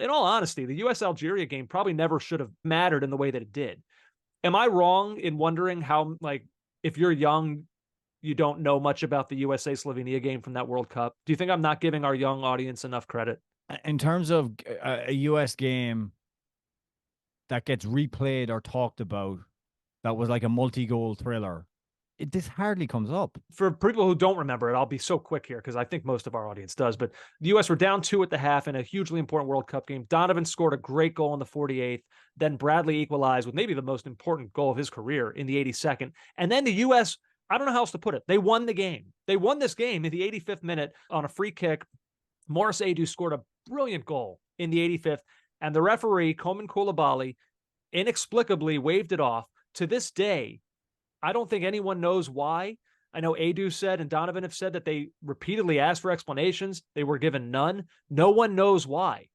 in all honesty, the US Algeria game probably never should have mattered in the way that it did. Am I wrong in wondering how, like, if you're young, you don't know much about the USA Slovenia game from that World Cup? Do you think I'm not giving our young audience enough credit? In terms of a US game that gets replayed or talked about, that was like a multi-goal thriller, this hardly comes up. For people who don't remember it, I'll be so quick here because I think most of our audience does. But the U.S. were down 2 at the half in a hugely important World Cup game. Donovan scored a great goal in the 48th. Then Bradley equalized with maybe the most important goal of his career in the 82nd. And then the U.S., I don't know how else to put it, they won the game. They won this game in the 85th minute on a free kick. Morris Adu scored a brilliant goal in the 85th. And the referee, Komen Koulibaly, inexplicably waved it off. To this day, I don't think anyone knows why. I know Adu said and Donovan have said that they repeatedly asked for explanations. They were given none. No one knows why.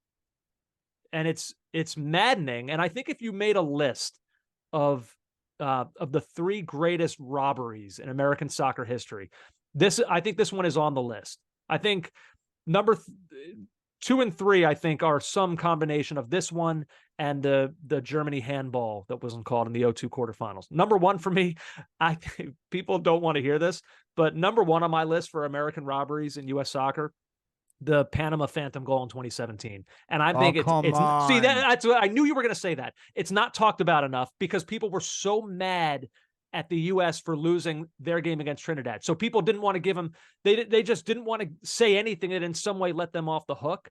And it's maddening. And I think if you made a list of the 3 greatest robberies in American soccer history, I think this one is on the list. I think number 2 and 3, I think, are some combination of this one and the Germany handball that wasn't called in the 0-2 quarterfinals. Number 1 for me, I think people don't want to hear this, but number 1 on my list for American robberies in U.S. soccer, the Panama Phantom goal in 2017. And I Oh, think come it's see, on. that's what I knew you were going to say that. It's not talked about enough because people were so mad at the U.S. for losing their game against Trinidad. So people didn't want to give them, they just didn't want to say anything that in some way let them off the hook.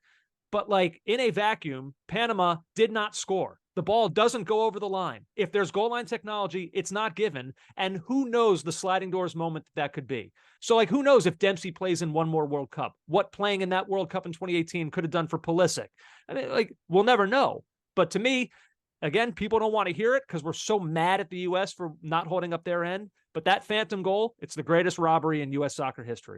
But like in a vacuum, Panama did not score. The ball doesn't go over the line. If there's goal line technology, it's not given. And who knows the sliding doors moment that could be. So like, who knows if Dempsey plays in one more World Cup, what playing in that World Cup in 2018 could have done for Pulisic. I mean, like, we'll never know. But to me, again, people don't want to hear it because we're so mad at the U.S. for not holding up their end. But that phantom goal, it's the greatest robbery in U.S. soccer history.